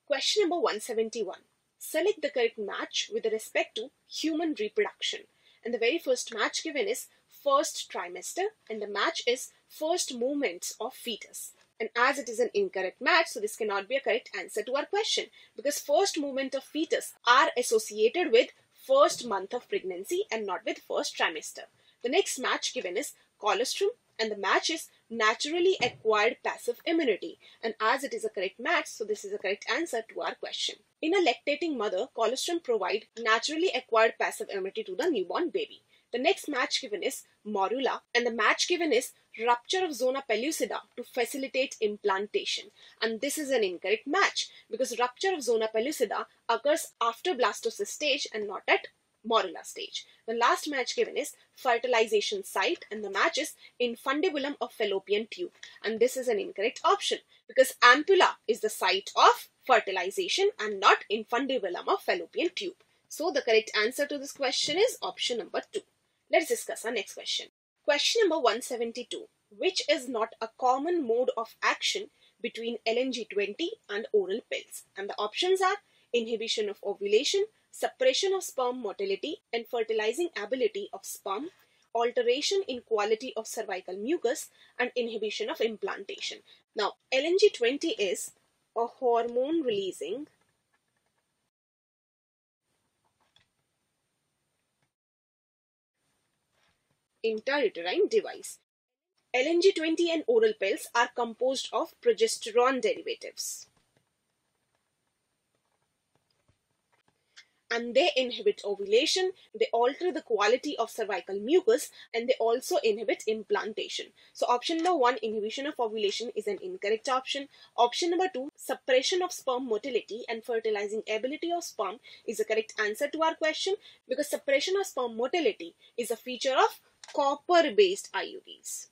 Question number 171. Select the correct match with respect to human reproduction. And the very first match given is first trimester, and the match is first movements of fetus. And as it is an incorrect match, so this cannot be a correct answer to our question, because first movement of fetus are associated with first month of pregnancy and not with first trimester. The next match given is colostrum, and the match is naturally acquired passive immunity. And as it is a correct match, so this is a correct answer to our question. In a lactating mother, colostrum provide naturally acquired passive immunity to the newborn baby. The next match given is morula, and the match given is rupture of zona pellucida to facilitate implantation. And this is an incorrect match, because rupture of zona pellucida occurs after blastocyst stage and not at morula stage. The last match given is fertilization site, and the match is infundibulum of fallopian tube. And this is an incorrect option, because ampulla is the site of fertilization and not infundibulum of fallopian tube. So the correct answer to this question is option number 2. Let's discuss our next question. Question number 172. Which is not a common mode of action between LNG20 and oral pills? And the options are inhibition of ovulation, suppression of sperm motility and fertilizing ability of sperm, alteration in quality of cervical mucus, and inhibition of implantation. Now, LNG20 is a hormone releasing intrauterine device. LNG20 and oral pills are composed of progesterone derivatives, and they inhibit ovulation, they alter the quality of cervical mucus, and they also inhibit implantation. So option number 1, inhibition of ovulation, is an incorrect option. Option number 2, suppression of sperm motility and fertilizing ability of sperm, is a correct answer to our question, because suppression of sperm motility is a feature of copper-based IUDs.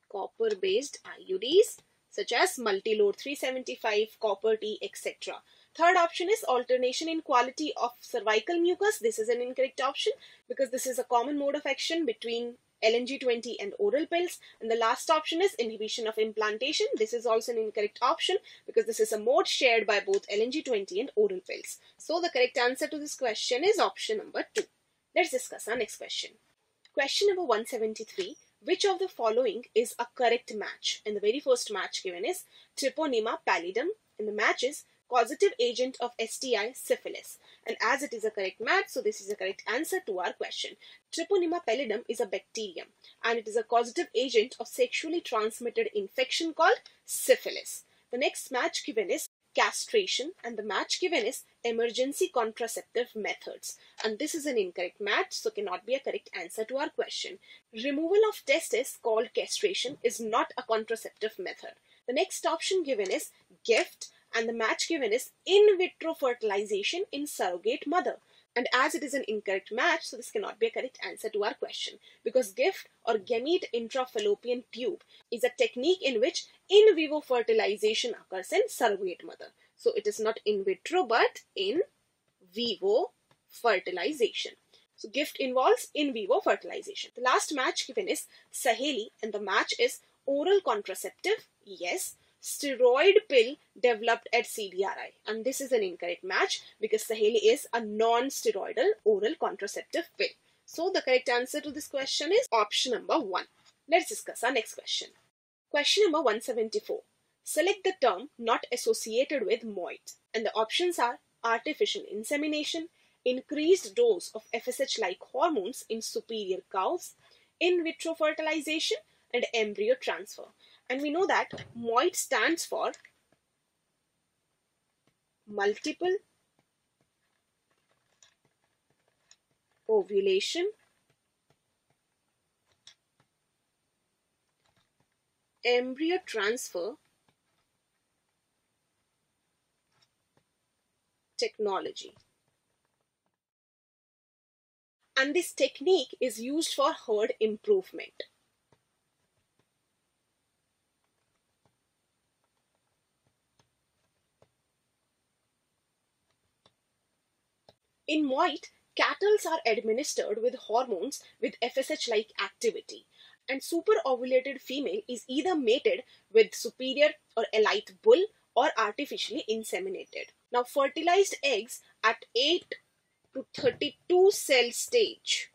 Copper-based IUDs such as multi-load 375, copper T, etc. Third option is alternation in quality of cervical mucus. This is an incorrect option, because this is a common mode of action between LNG20 and oral pills. And the last option is inhibition of implantation. This is also an incorrect option, because this is a mode shared by both LNG20 and oral pills. So the correct answer to this question is option number 2. Let's discuss our next question. Question number 173. Which of the following is a correct match? And the very first match given is Treponema pallidum, and the match is causative agent of STI syphilis. And as it is a correct match, so this is a correct answer to our question. Treponema pallidum is a bacterium, and it is a causative agent of sexually transmitted infection called syphilis. The next match given is castration, and the match given is emergency contraceptive methods. And this is an incorrect match, so cannot be a correct answer to our question. Removal of testes called castration is not a contraceptive method. The next option given is gift, and the match given is in vitro fertilization in surrogate mother. And as it is an incorrect match, so this cannot be a correct answer to our question, because gift or gamete intrafallopian tube is a technique in which in vivo fertilization occurs in surrogate mother. So it is not in vitro but in vivo fertilization. So gift involves in vivo fertilization. The last match given is Saheli, and the match is oral contraceptive, yes, steroid pill developed at CDRI. And this is an incorrect match, because Saheli is a non-steroidal oral contraceptive pill. So the correct answer to this question is option number 1. Let's discuss our next question. Question number 174. Select the term not associated with MOIT. And the options are artificial insemination, increased dose of FSH-like hormones in superior cows, in vitro fertilization, and embryo transfer. And we know that MOIT stands for multiple ovulation, embryo transfer technology. And this technique is used for herd improvement. In MOIT, cattle are administered with hormones with FSH-like activity, and superovulated female is either mated with superior or elite bull or artificially inseminated. Now, fertilized eggs at 8 to 32 cell stage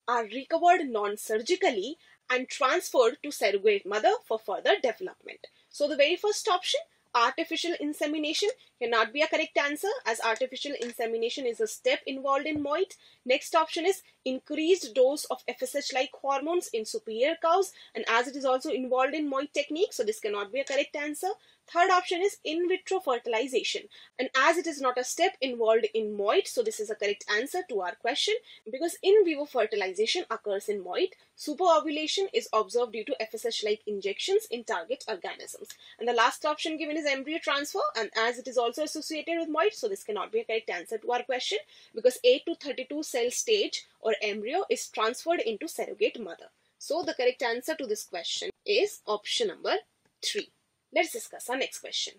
are recovered non-surgically and transferred to surrogate mother for further development. So the very first option, artificial insemination, cannot be a correct answer, as artificial insemination is a step involved in MOIT. Next option is increased dose of FSH-like hormones in superior cows, and as it is also involved in MOIT technique, so this cannot be a correct answer. Third option is in vitro fertilization, and as it is not a step involved in MOIT, so this is a correct answer to our question, because in vivo fertilization occurs in MOIT. Superovulation is observed due to FSH-like injections in target organisms. And the last option given is embryo transfer, and as it is also associated with MOIT, so this cannot be a correct answer to our question, because 8 to 32 cell stage or embryo is transferred into surrogate mother. So the correct answer to this question is option number 3. Let's discuss our next question.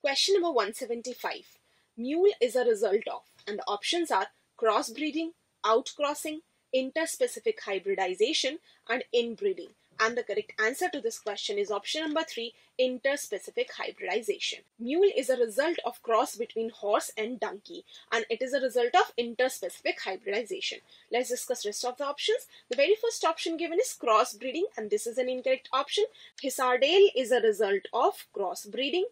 Question number 175. Mule is a result of, and the options are crossbreeding, outcrossing, interspecific hybridization, and inbreeding. And the correct answer to this question is option number 3, interspecific hybridization. Mule is a result of cross between horse and donkey, and it is a result of interspecific hybridization. Let's discuss rest of the options. The very first option given is crossbreeding, and this is an incorrect option. Hisardale is a result of crossbreeding.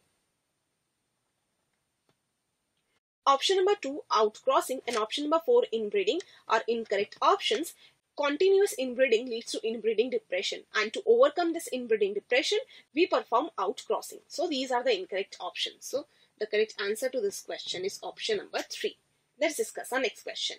Option number 2, outcrossing, and option number 4, inbreeding, are incorrect options. Continuous inbreeding leads to inbreeding depression, and to overcome this inbreeding depression, we perform outcrossing. So these are the incorrect options. So the correct answer to this question is option number 3. Let's discuss our next question.